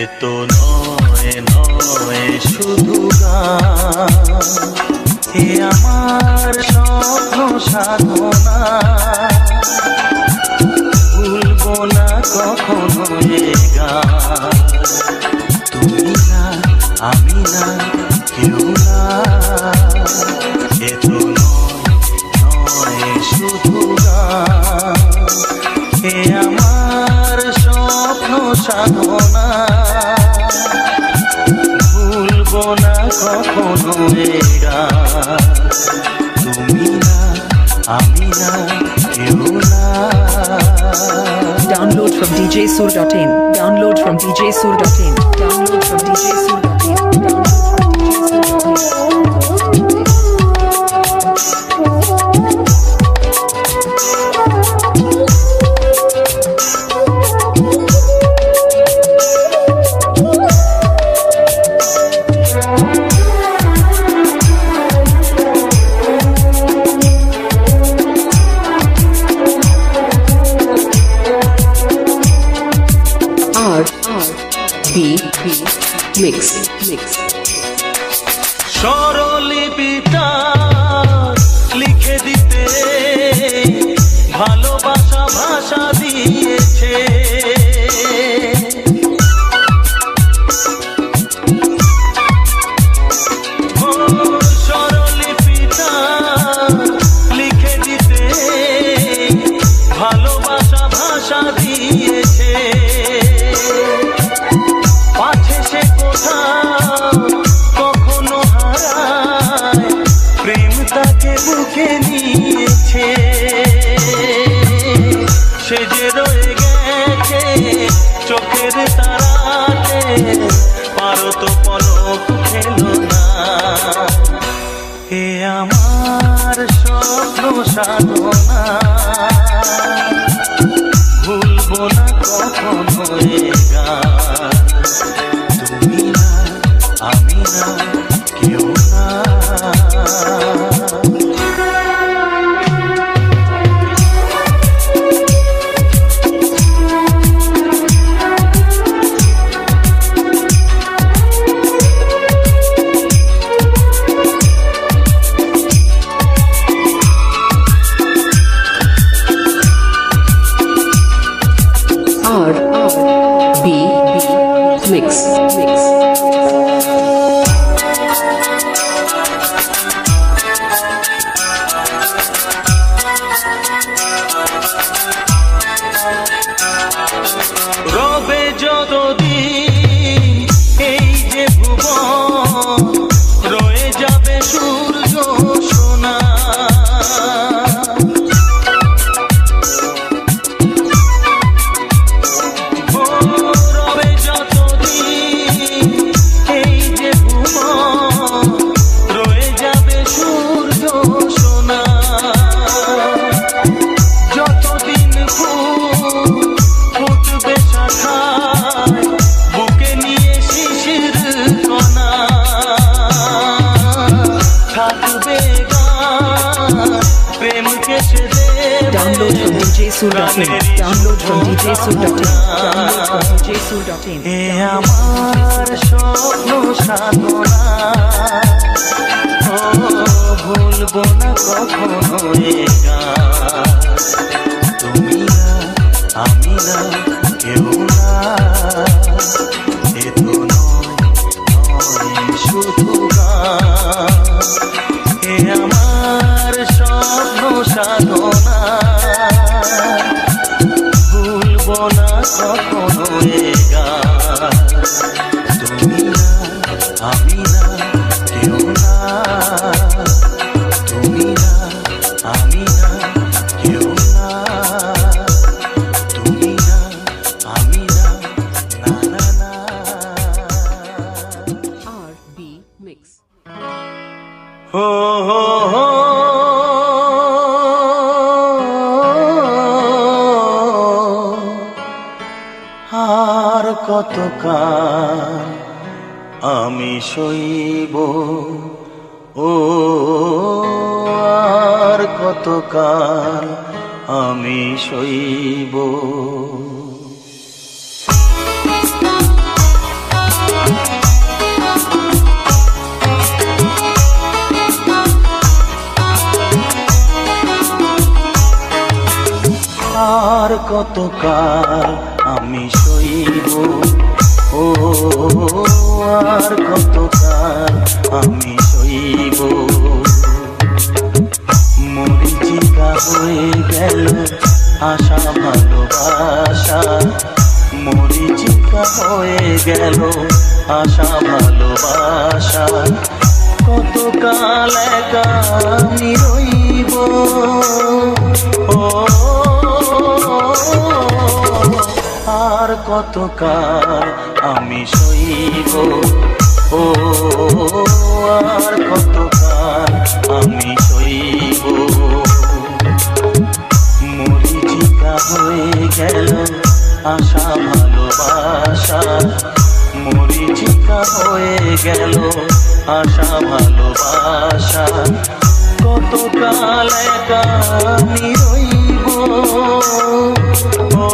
এতো নয় নয় শুধু গান, এ আমার স্বপ্ন সাধনা, ভুলবো না কখনো এ গান। তুমি না আমি না কেউ না, এতো নয় শুধু গান, এ আমার স্বপ্ন সাধনা, ভুলবো না কখনো এ গান। তুমি না আমি না কেউ না। Download from djsur.in. Download from djsur.in. Download from djsur.in. Download from djsur.in. Mix. স্বরলিপিটা লিখে দিতে ভালোবাসা ভাষা দিয়েছে, স্বরলিপিটা লিখে দিতে ভালোবাসা ভাষা দিয়েছে। পাছে সে কোথাও কখনো হারায়, প্রেম তাকে বুকে নিয়েছে। সে যে রয়ে গেছে চোখের তারাতে, পারো তো পলক ফেলো না। এ আমার স্বপ্ন সাধনা, ভুলবো না কখনো এ গান। তুমি না আমি না কেউ না। R&B Mix. রবে যতদিন এই যে ভুবন, রয়ে যাবে সূর্য সোনা। রবে যতদিন এই যে ভুবন, রয়ে যাবে সূর্য সোনা। যতদিন ফুটবে শাখায়, বুকে নিয়ে শিশির কণা, থাকবে গান প্রেমকে সে দেবে। Download from djsur.in. Download from djsur.in. Download from djsur.in. এ আমার স্বপ্ন সাধনা, ও ভুলবো না কখনো এ গান। তুমি না আমি না কেউ না, এ তো নয় শুধু গান, এ আমার স্বপ্ন সাধনা, ভুলবো না কখনো এ গান। তুমি না আমি না কেউ না, তুমি না আমি না কেউ না। কতকাল আমি সইব, ও আর কতকাল আমি সইব। আর কতকাল আমি সইব, ও আর কতকাল আমি সইব। মরিচিকা হয়ে গেল আশা ভালোবাসা, মরিচিকা হয়ে গেল আশা ভালোবাসা। কতকাল একা আমি রইব, ও আর কতকাল আমি সইব, ও আর কতকাল আমি সইব। মরিচিকা হয়ে গেল আশা ভালোবাসা, মরিচিকা হয়ে গেল আশা ভালোবাসা। কতকাল একা আমি রইব, ও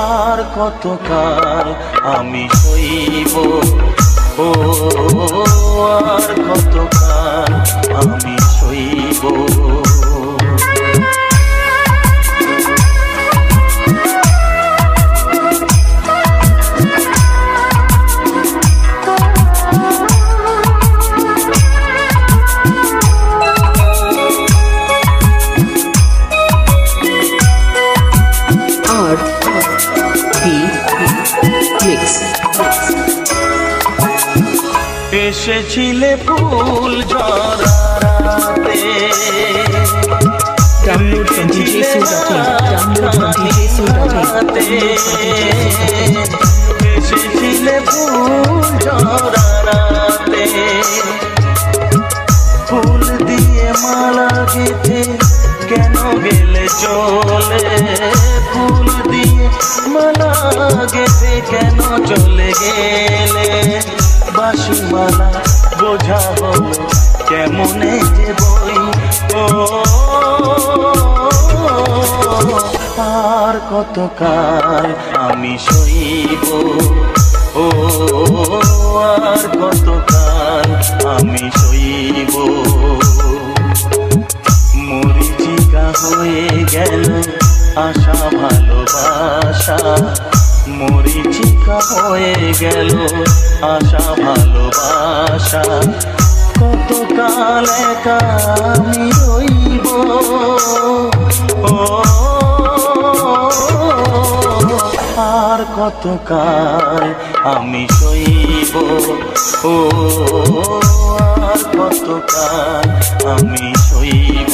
আর কতকাল আমি সইব, ও আর কতকাল আমি সইব। এসেছিলে ফুল ঝরাতে, Download from djsoul.in. এসেছিলে ফুল ঝরাতে, ফুল দিয়ে মালা গেঁথে কেন গেলে চলে, ফুল দিয়ে মালা গেঁথে কেন চলে গেলে। বাঁশিমালা বোঝা হলো কেমনে যে বই, ও আর কতকাল আমি সইব, ও আর কতকাল আমি সইব। মরিচিকা হয়ে গেল আশা ভালোবাসা, মরিচিকা হয়ে গেল আশা ভালোবাসা। কতকাল একা আমি রইব, ও আর কতকাল আমি সইব, ও আর কতকাল আমি সইব।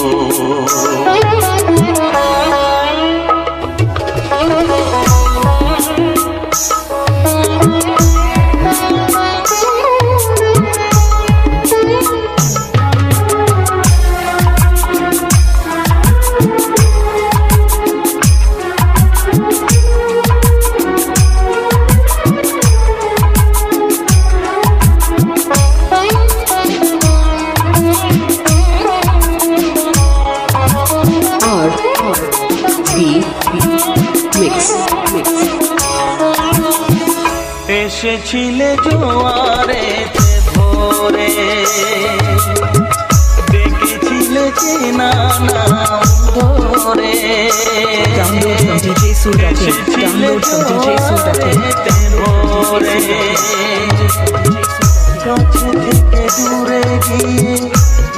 এসেছিলে জোয়ারেতে ভোরে, দেখেছিলে চেনা নাম ধরে। এসেছিলে জোয়ারেতে ভোরে, কাছে থেকে দূরে গিয়ে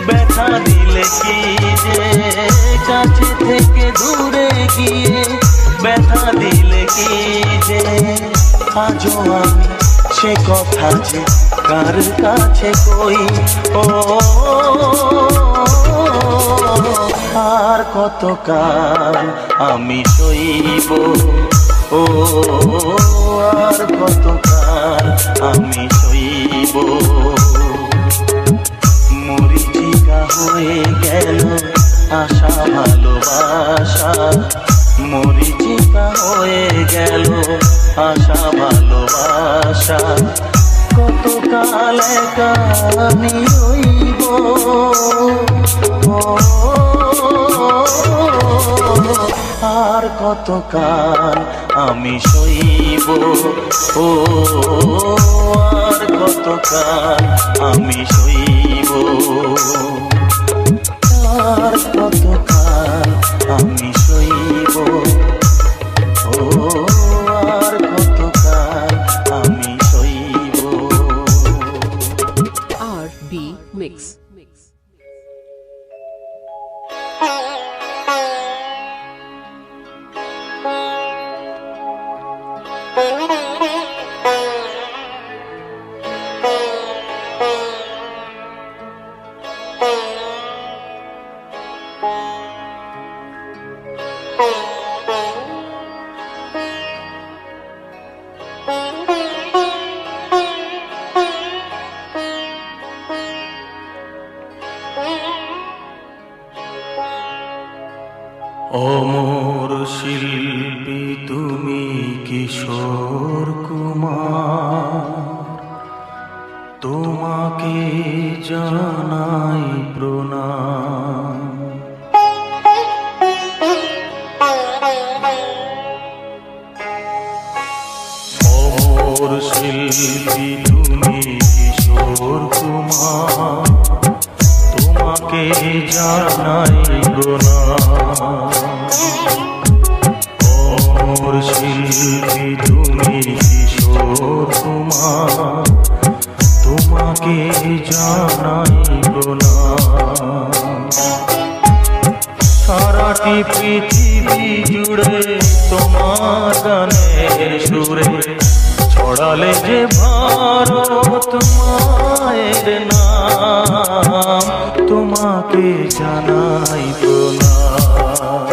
ব্যথা দিলে কি যে, কাছে থেকে দূরে গিয়ে ব্যথা দিলে কি যে। আজও আমি সে কথা যে কার কাছে কই, ও আর কতকাল আমি সইব, ও আর কতকাল আমি সইব। মরিচিকা হয়ে গেল আশা ভালোবাসা, মরিচিকা হয়ে গেল আশা ভালোবাসা, কতকাল একা আমি রইব। আর কতকাল আমি সইব, ও আর কতকাল আমি সইব, আর কতকাল আমি সইব, ও আর কতকাল আমি সইব। RB Mix. অমর শিল্পী তুমি কিশোর কুমার, তোমাকে জানাই প্রণাম। অমর শিল্পী তুমি কিশোর কুমার, তোমাকে জানাই প্রণাম। অমর শিল্পী তুমি কিশোর কুমার, তোমাকে জানাই প্রণাম। সারাটি পৃথিবী জুড়ে তোমার গানের সুরে ছড়ালে যে ভারত মায়ের নাম, তোমাকে জানাই প্রণাম।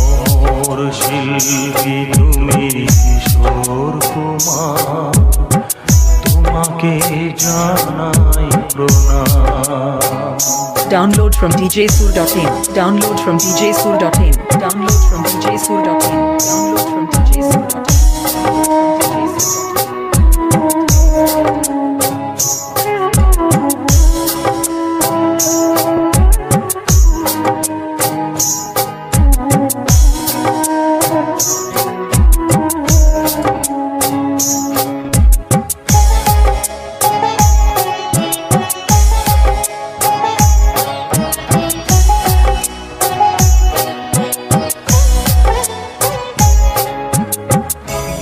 অমর শিল্পী তুমি কিশোর কুমার, তোমাকে জানাই প্রণাম। Download from djsoul.in. Download from djsoul.in. Download from djsoul.in. Download from djsoul.in.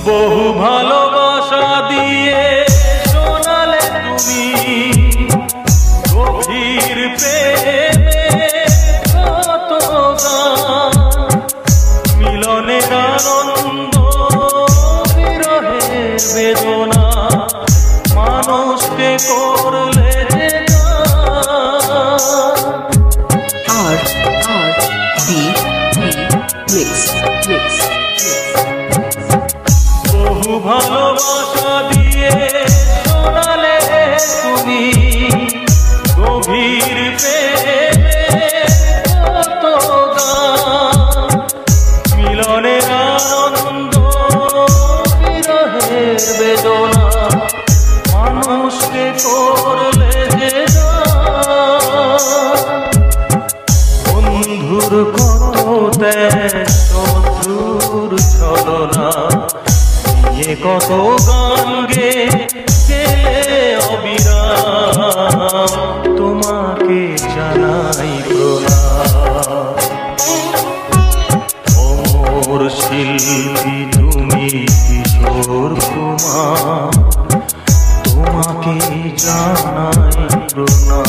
বহু ভালোবাসা দিয়ে শোনালে তুমি গভীর প্রেমে কত গান, মিলনের আনন্দ বিরহের বেদনা মানুষকে করলে RB Mix. বহু ভালোবাসা দিয়ে শোনালে তুমি গভীর প্রেমে কত গান, মিলনের আনন্দ বিরহের বেদনা মানুষকে করলে যে বন্ধুর কত ত্যাগ শত্রুর ছলনা, নিয়ে কত গান গেলে অবিরাম, তোমাকে জানাই প্রণাম। অমর শিল্পী তুমি কিশোর কুমার, তোমাকে জানাই প্রণাম।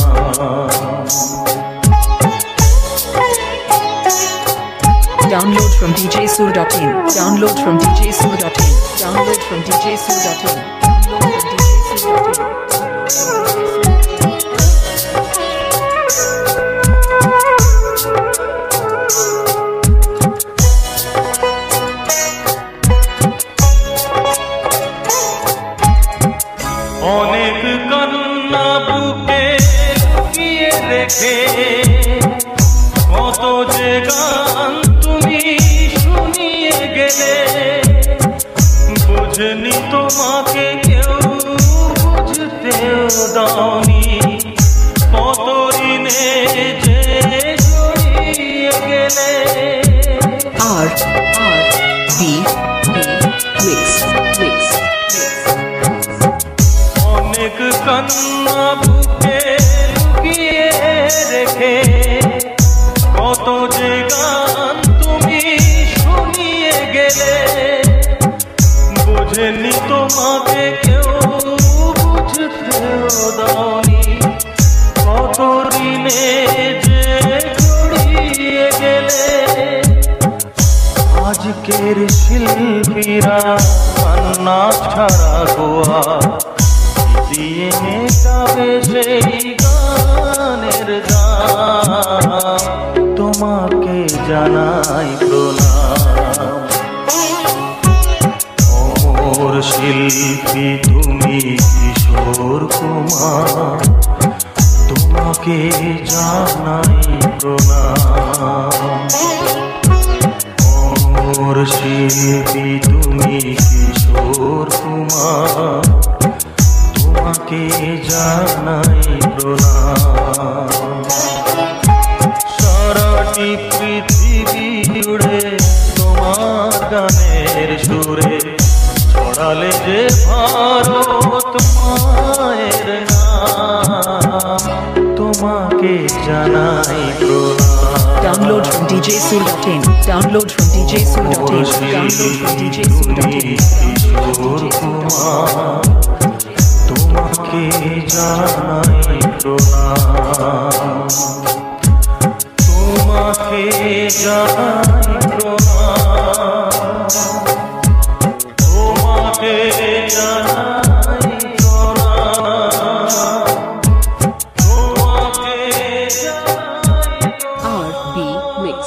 Download from djsoul.in. Download from djsoul.in. Download from djsoul.in. Download from djsoul.in. অনেক কান্না বুকে লুকিয়ে রেখে কত যে গান তুমি লিখে কত যে গান তুমি শুনিয়ে গেলে, বোঝেনি তোমাকে কেউ, বুঝতেও দাওনি কত ঋণে যে গড়িয়ে গেলে। আজকের শিল্পীরা কান্না ছাড়া গোয়া দিয়ে মেটাবে সেই গানের দাম। তোমাকে জানাই প্রণাম, অমর শিল্পী তুমি কিশোর কুমার, তোমাকে জানাই প্রণাম। অমর শিল্পী তুমি কিশোর কুমার, তোমাকে জানাই প্রণাম। সারাটি পৃথিবী জুড়ে তোমার গানের সুরে ছড়ালে যে ভারত মায়ের নাম, তোমাকে জানাই প্রণাম। Download from djsoul.in. Download from djsoul.in. Download from djsoul.in. Kishore Kumar, তোমাকে জানাই প্রণাম, তোমাকে জানাই প্রণাম, তোমাকে জানাই প্রণাম, তোমাকে জানাই RB Mix.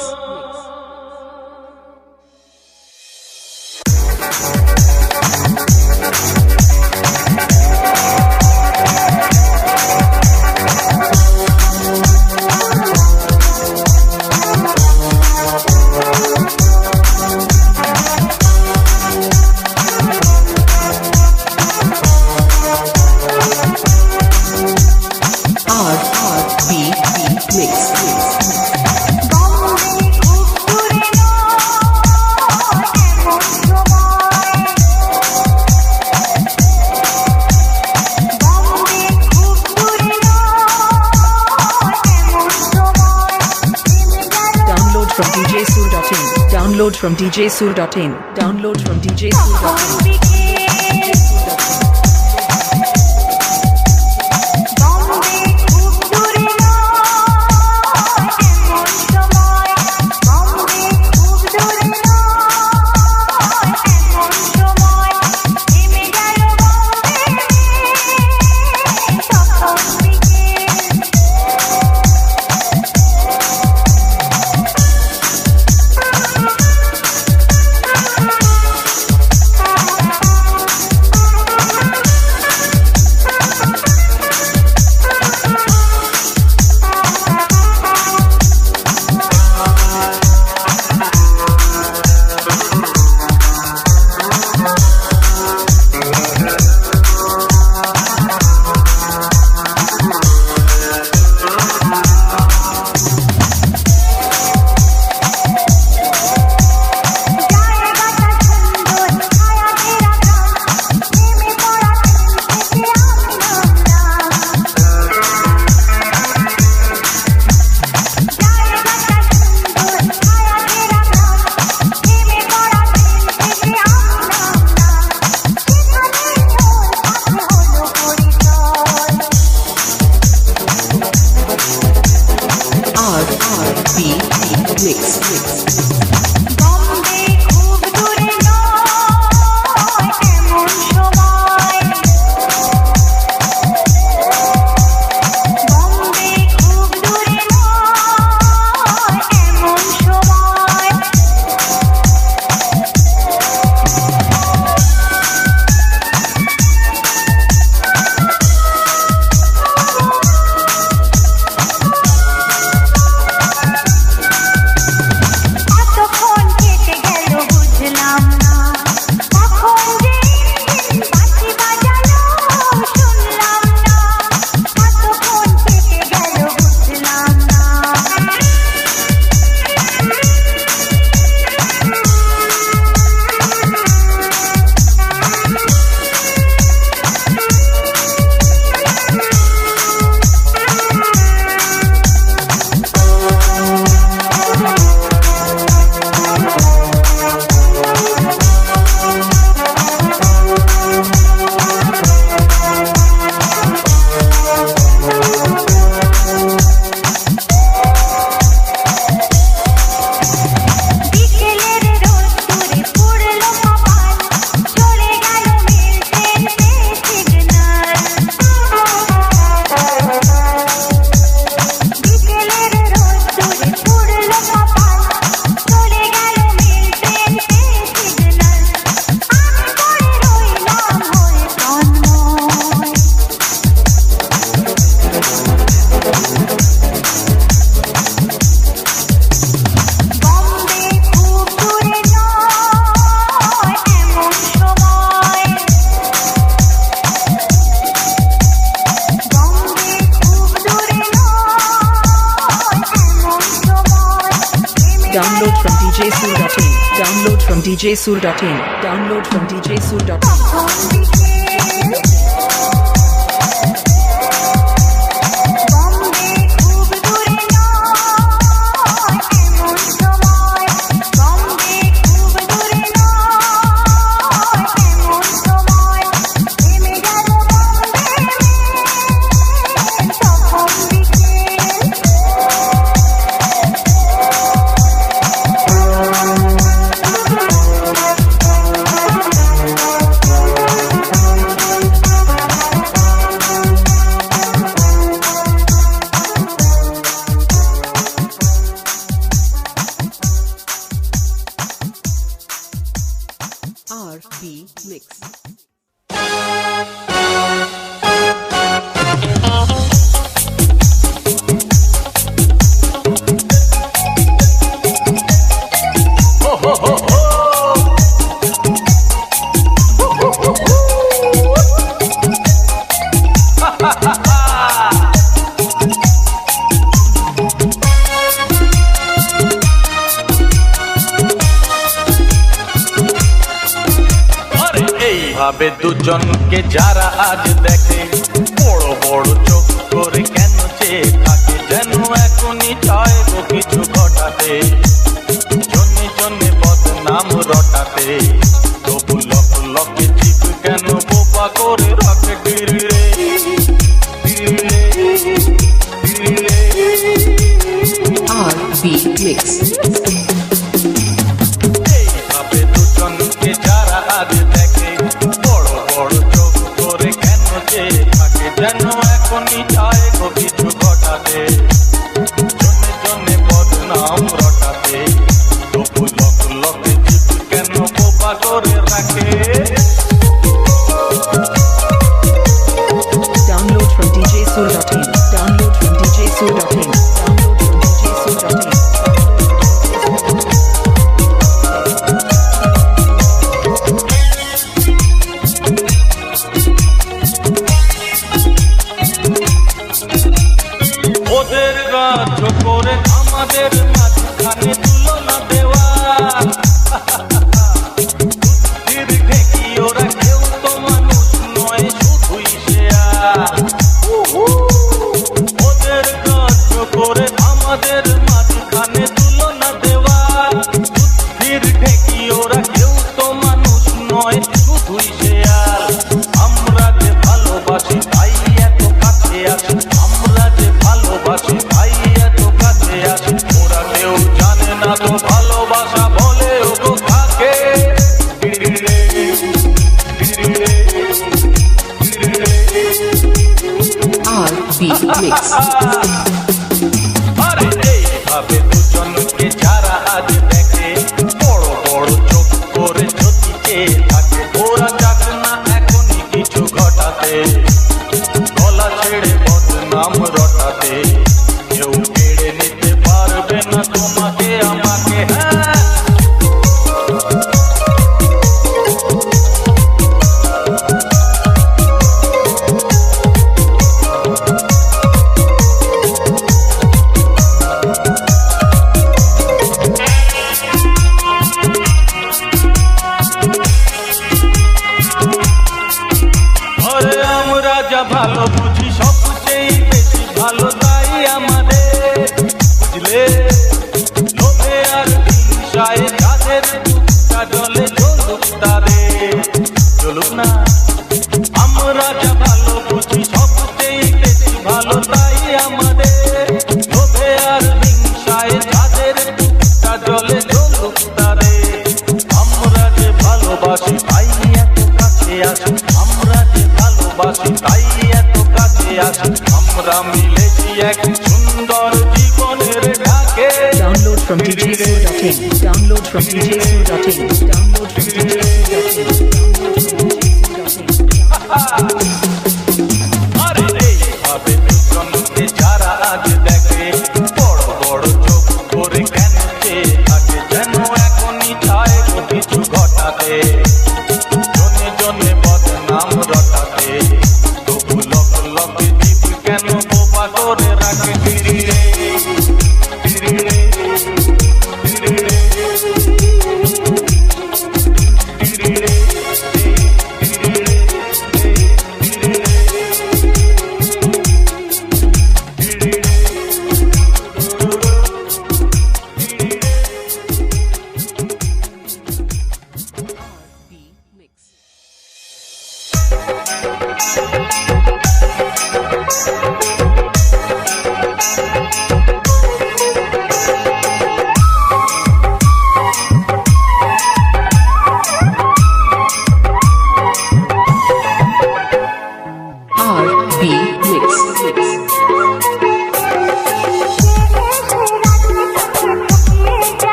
RB Mix. Download from djsoul.in. Download from djsoul.in. Download from djsoul.in. RB Mix. djsoor.in. Download from djsoor.in. Download from djsoor.in. RB Mix. ভাবে দুজনকে যারা আজ দেখে বড় বড় চোখ করে কেন চেয়ে থাকে যেন এখনই চায় গো কিছু ঘটাতে জন্যে জন্যে বদনাম রটাতে তবু লক লকে জীব কেন বোবা করে রাখে টিরে টিরে টিরে RB Mix. এইভাবে দুজনকে যারা আজ দেখে বড় বড় চোখ করে কেন চেয়ে থাকে যেন এখনই চায় গো কিছু ঘটাতে জন্যে জন্যে বদনাম রটাতে তবু লক লকে জীব কেন বোবা করে রাখে Download from djsoor.in. Download from djsoor.in. Download from djsoor.in. ওদের রাজ্য করে আমাদের মাঝখানে তুলনা দেওয়া বুদ্ধির ঢেকি ওরা কেউ তো মানুষ নয় শুধুই শেয়াল ওদের রাজ্য করে আমাদের মাঝখানে তুলনা দেওয়া বুদ্ধির ঢেকি ওরা কেউ তো মানুষ নয় শুধুই শেয়াল আমরা যে ভালোবাসি তাই এত কাছে আছি আমরা যে ভালোবাসি ভাই এত কাছে আছি ওরা কেউ জানে না তো ভালোবাসা বলে ওগো থাকে RB Mix. আরে এইভাবে দুজনকে যারা আজ দেখে বড় বড় চোখ করে যদি চেয়ে থাকে ওরা যাক না এখনই কিছু ঘটাতে গলা ছেড়ে বদনাম রটাতে কেউ কেড়ে নিতে পারবে না তোমাকে আমাকে হ্যাঁ আরে আমরা যা ভালো বুঝি সবচেয়ে বেশি ভালো তাই আমাদের বুঝলে লোভে আর হিংসায় তাদের বুকটা জলে চলুক তাদের চলুক না আমরা যা ভালো বুঝি সবচেয়ে বেশি ভালো তাই আমাদের লোভে আর হিংসায় তাদের বুকটা জলে চলুক তাদের আমরা যে ভালোবাসি তাই এত কাছে আছি আমরা যে ভালোবাসি তাই এত কাছে আছি আমরা মিলেছি এক সুন্দর জীবনের ঢাকে Download from djsoor.in. Download from djsoor.in. Download from djsoor.in. আরে এইভাবে দুজনকে যারা আজ দেখে বড় বড় চোখ করে কেন চেয়ে থাকে যেন এখনই চায় গো কিছু ঘটাতে জনে জনে বদনাম রটাতে তবু লক লকে জীব কেন বোবা করে রাখে রে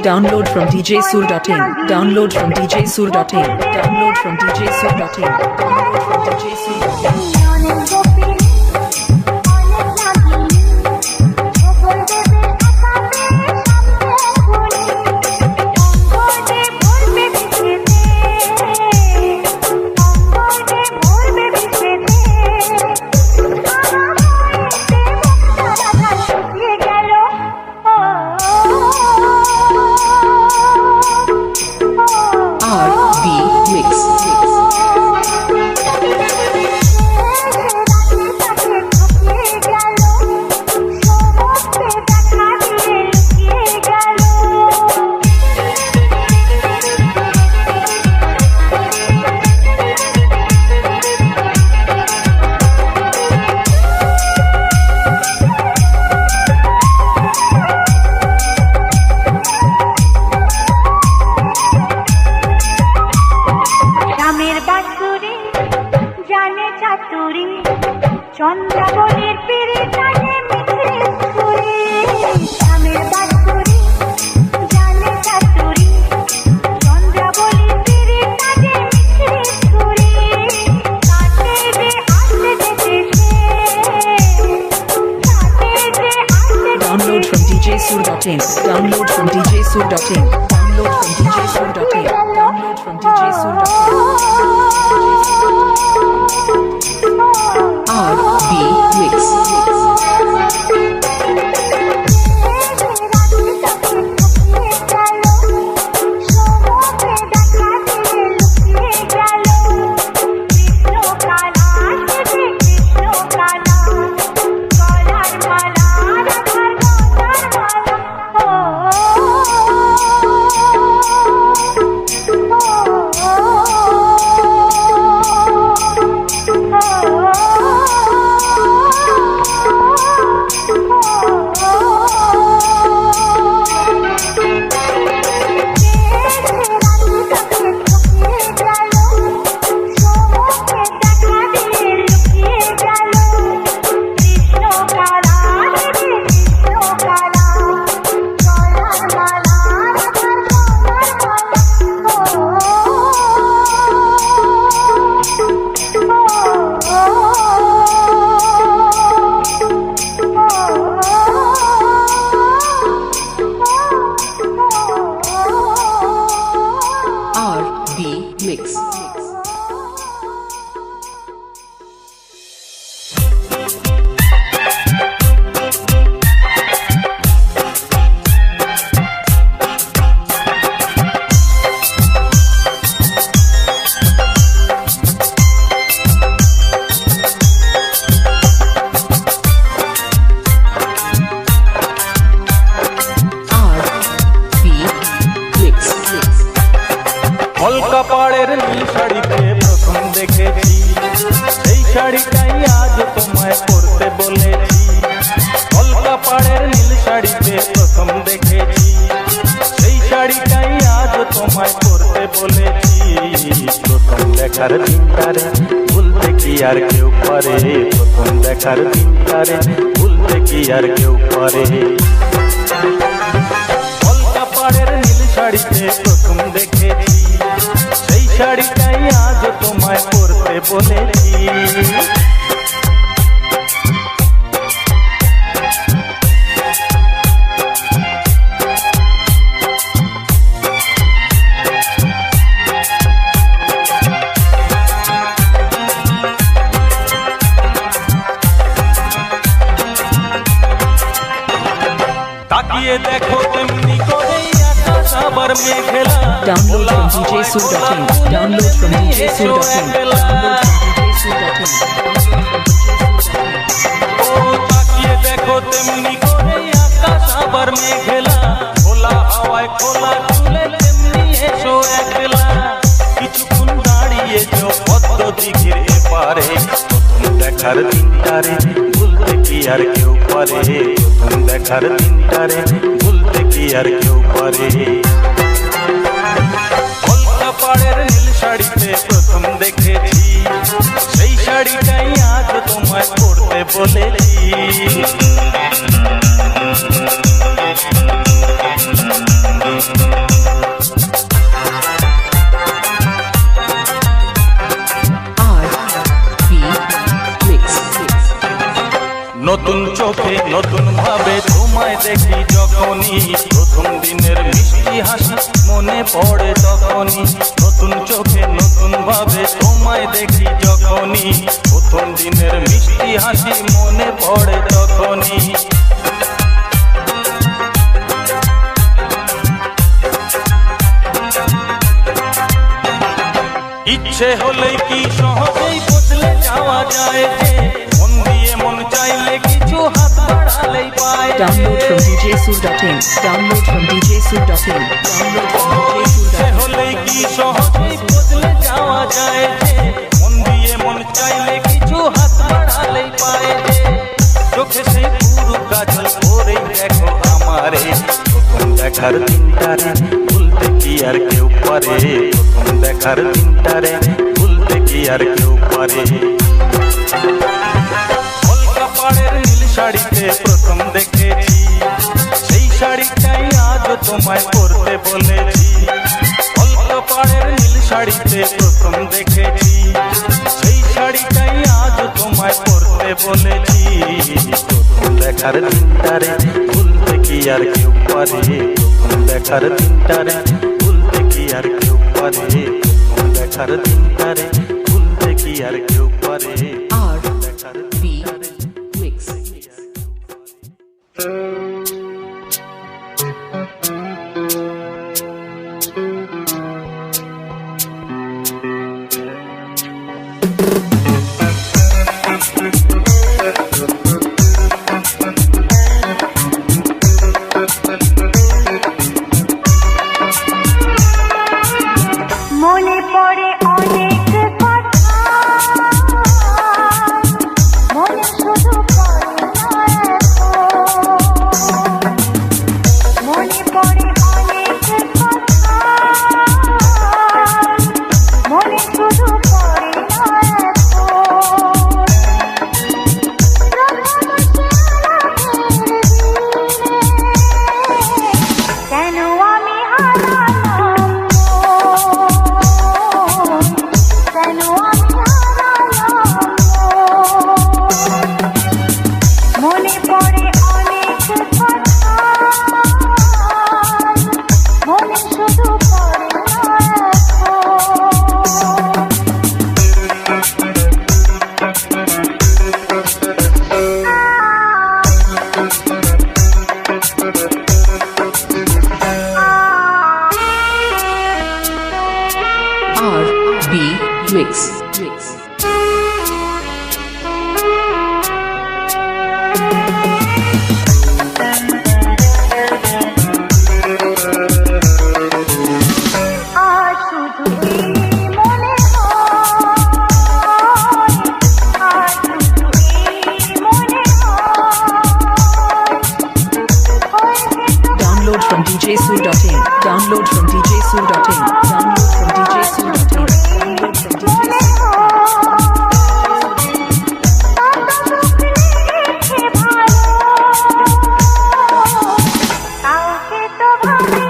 Download from djsoul.in. Download from djsoul.in. Download from djsoul.in. Download from djsoul.in. RB Mix. রামের বাসুরি জানে চাতুরি চন্দ্রাবলীর পিড়ি টানে মিছে ছুরি রামের বাসুরি জানে চাতুরি চন্দ্রাবলীর পিড়ি টানে মিছে ছুরি কাটে যে আসতে যেতে কাটে যে আসতে Download from djsoul.in. Download from djsoul.in. Download from djsoul.in. Download from djsoul.in. RB Mix. RB Mix. RB Mix. কলকা পাড়ের নীল শাড়িতে প্রথম দেখেছি, সেই শাড়িটাই আজ তোমায় পরতে বলেছি। কলকা পাড়ের নীল শাড়িতে প্রথম দেখেছি, সেই শাড়িটাই আজ তোমায় পরতে বলেছি। প্রথম দেখার দিনটারে ভুলতে কি আর কেউ পারে, প্রথম দেখার দিনটারে ভুলতে কি আর কেউ পারে। কলকা পাড়ের নীল শাড়িতে প্রথম দেখেছি, সেই শাড়িটাই আজ তোমায় পরতে বলেছি। তাকিয়ে দেখো তেমনি করেই আকাশ আবার মেঘলা। Download from djsoul.in. Download from djsoul.in. Download from djsoul.in. ও তাকিয়ে দেখো তেমনি করেই আকাশ আবার মেঘলা। খোলা হাওয়ায় খোলা চুলে তেমনি এসো একলা। কিছুক্ষণ দাঁড়িয়েছো পদ্ম দিঘির এপারে, প্রথম দেখার দিনটারে ভুলতে কি আর কেউ পারে, প্রথম দেখার দিনটারে ভুলতে কি আর কেউ পারে। কলকা পাড়ের নীল শাড়িতে প্রথম দেখেছি, সেই শাড়িটাই আজ তোমায় পরতে বলেছি। দেখি যখনই, প্রথম দিনের মিষ্টি হাসি মনে পড়ে তখনই, নতুন চোখে নতুন ভাবে তোমায় দেখি যখনই, প্রথম দিনের মিষ্টি হাসি মনে পড়ে তখনই। ইচ্ছে হলেই কি সহজেই বদলে যাওয়া যায় যে, মন দিয়ে মন চাইলে কিছু হাত বাড়ালেই পায়। Download from djsoul.in. Download from djsoul.in. Download from ইচ্ছে djsoul.in. হলেই কি সহজেই বদলে যাওয়া যায় যে, মন দিয়ে মন চাইলে কিছু হাত বাড়ালেই পায় যে, চোখে সেই পুরো কাজল করেই দেখো আমারে, প্রথম দেখার দিনটারে ভুলতে কি আর কেউ পারে, প্রথম দেখার দিনটারে ভুলতে কি আর কেউ পারে। কলকা পাড়ের নীল শাড়িতে প্রথম দেখেছি, সেই শাড়িটাই আজও তোমায় পরতে বলেছি। কলকা পাড়ের নীল শাড়িতে প্রথম দেখেছি, সেই শাড়িটাই আজও তোমায় পরতে বলেছি। প্রথম দেখার দিনটারে ভুলতে কি আর কেউ পারে, প্রথম দেখার দিনটারে ভুলতে কি আর কেউ পারে, প্রথম দেখার দিনটারে ভুলতে কি আর কেউ পারে। R B Mix. মনে পড়ে অনেক কথা, মনে শুধু পড়ে না এখন। মনে পড়ে অনেক কথা, মনে শুধু পড়ে না এখন। কেন আমি হারালাম, কেন আমি হারালাম। মনে পড়ে অনেক কথা, মনে শুধু পড়ে না R B Mix. Mix. আর শুধু এই মনে হয়, আর শুধু এই মনে হয়। Download from djsoul.in. Download from djsoul.in. Download from djsoul.in. Download from djsoul.in. কাউকে তো ভাবি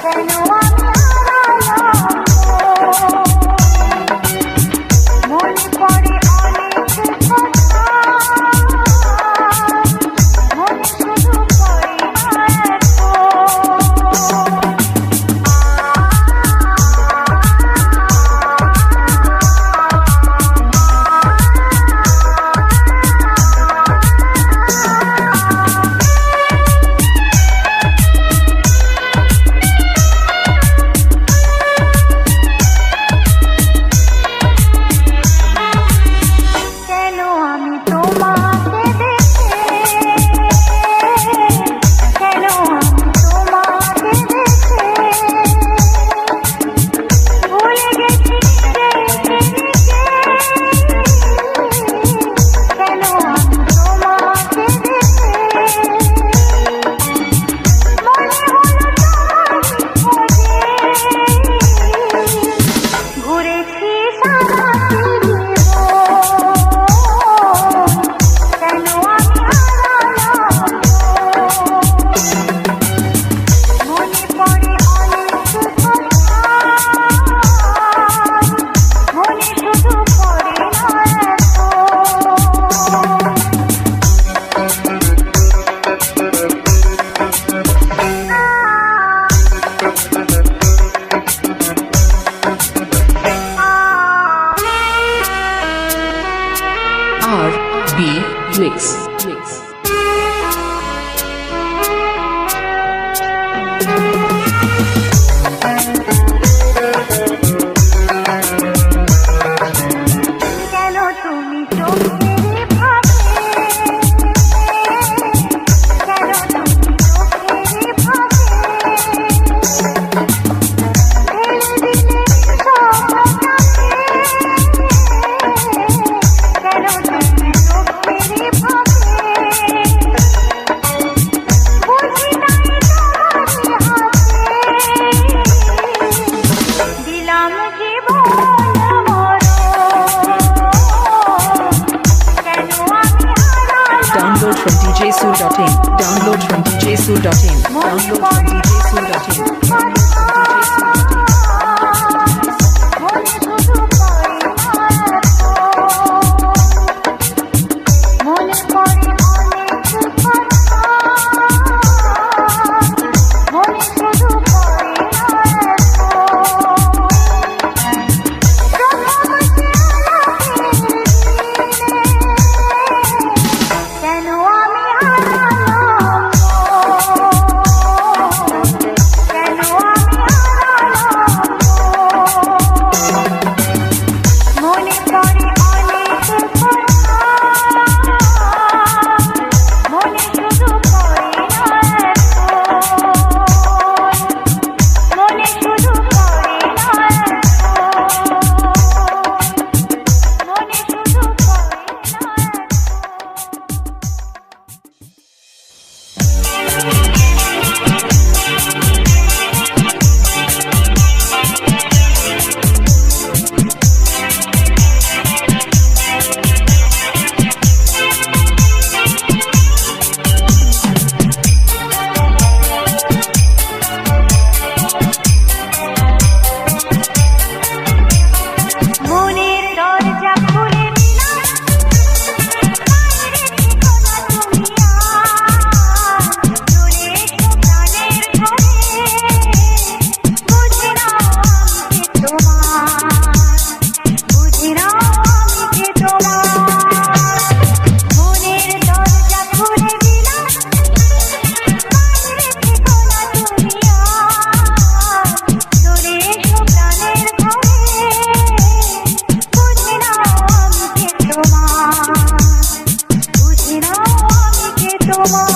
কেন আমি হারালাম। মনে পড়ে অনেক কথা, মনে শুধু পড়ে না এখন। Mix. Mix. কেন তুমি চোখের ভাবে কেন তুমি চোখের ভাবে ঢেলে দিলে স্বপ্নটাকে কেন তুমি চোখের ভাবে বুঝি নাই তোমারই হাতে দিলাম জীবন Download from djsoul.in. Download from djsoul.in. Download from djsoul.in. কেন আমি হারালাম কেন আমি হারালাম মনে পড়ে অনেক কথা মনে শুধু পড়ে না মনে শুধু পড়ে না মনে শুধু পড়ে না মনের দরজা খুলে দিলাম বাইরে থেকো না তুমি আর চলে এসো প্রাণের ঘরে বুঝে নাও আমি যে তোমার বুঝে নাও আমি যে তোমার মনের দরজা খুলে দিলাম বাইরে থেকো না তুমি আর চলে এসো প্রাণের ঘরে বুঝে নাও আমি যে তোমার বুঝে নাও আমি যে তোমার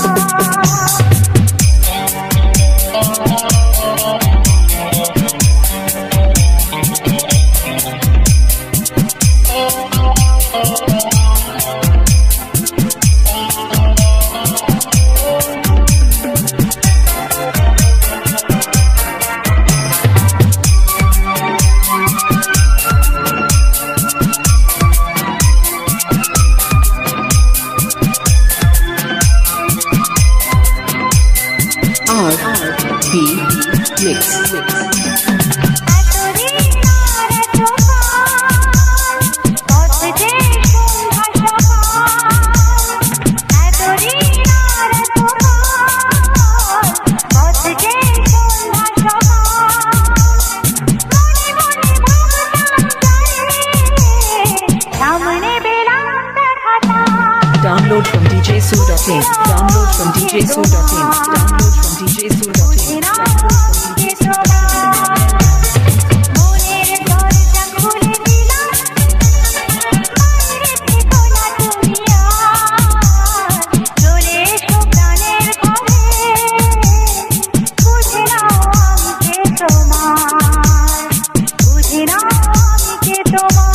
R B Mix. এতদিন আর এত কাল পথ যে সন্ধ্যা সকাল এতদিন আর এত কাল পথ যে সন্ধ্যা সকাল মনে মনে ভাবতাম জানি সামনে বেলাম দেখাটা Download from djsoul.in. Download from djsoul.in. Download from djsoul.in. বুঝে নাও আমি যে তোমার মনের দরজা খুলে দিলাম বাইরে থেকো না তুমি আর চলে এসো প্রাণের ঘরে বুঝে নাও আমি যে তোমার বুঝে নাও আমি যে তোমার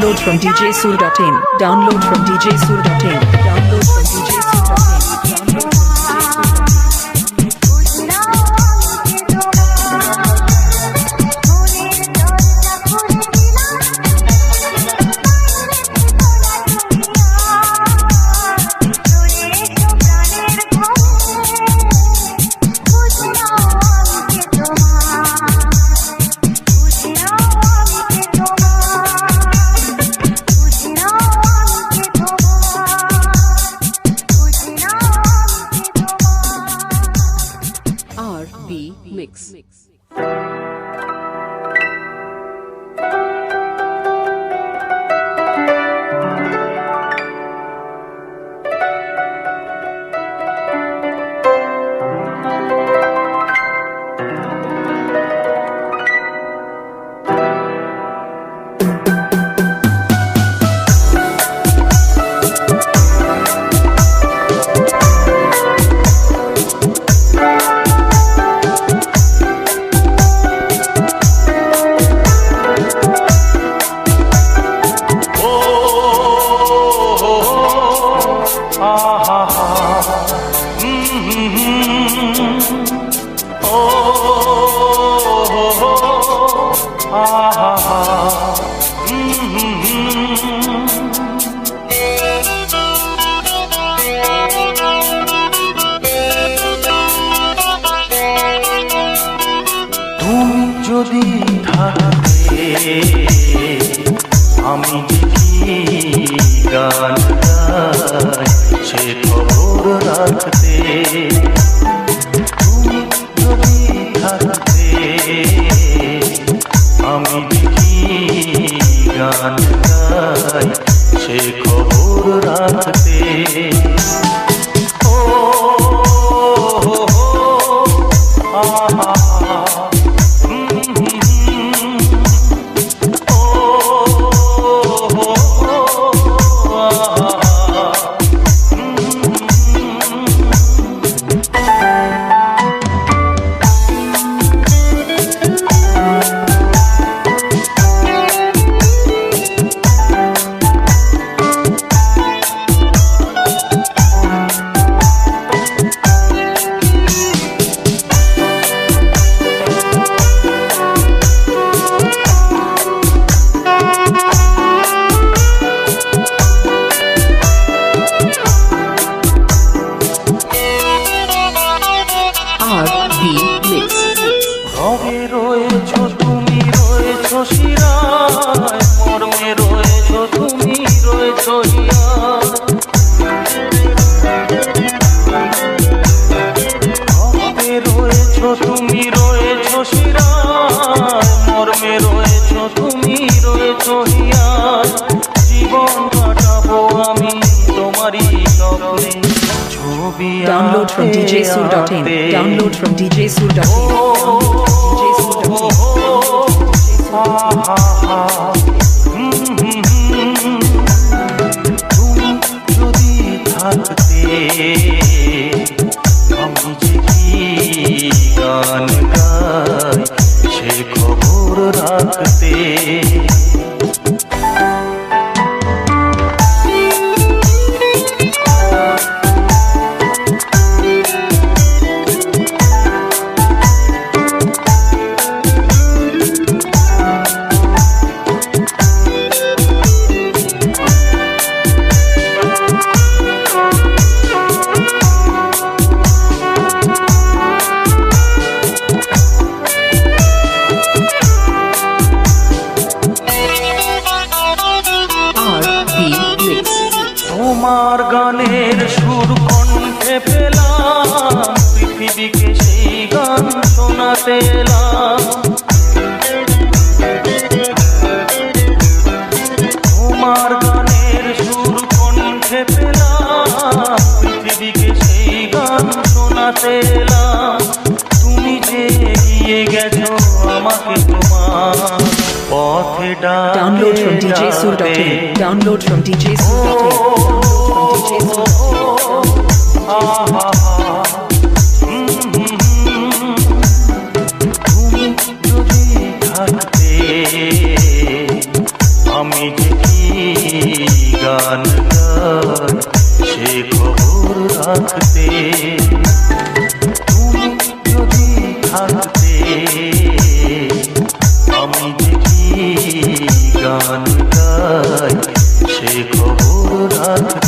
Download from djsoul.in. Download from djsoul.in. Download from djsoul.in. Download from RB Mix. তুমি যদি থাকতে আমি যে কি গান গাই সে খবর রাখতে। তুমি যদি থাকতে আমি যে কি গান গাই সে খবর রাখতে। ও আহা RB Mix. রবে রয়েছ তুমি রয়েছ শিরায়, মর্মে রয়েছ তুমি রয়েছ হিয়ায়। রবে রয়েছ তুমি রয়েছ শিরায়, মর্মে রয়েছ তুমি রয়েছ হিয়ায়। জীবন কাটাবো আমি তোমারই স্বপ্নে। Download from djsoul.in. Download from djsoul.in. তুমি যদি থাকতে আমি যে কি গান গাই সে খবর রাখতে। তোমার গানের সুর কণ্ঠে পেলাম, পৃথিবীকে সেই গান শোনাতে এলাম। তোমার গানের সুর কণ্ঠে পেলাম, পৃথিবীকে সেই গান শোনাতে এলাম। তুমি যে এগিয়ে গেছো আমাকে তোমার পথে ডাকে। Download from djsoul.in. Download from djsoul.in. তুমি যদি থাকতে আমি যে কি গান গাই সে খবর রাখতে, তুমি যদি থাকতে আমি যে কি গান গাই সে খবর রাখতে।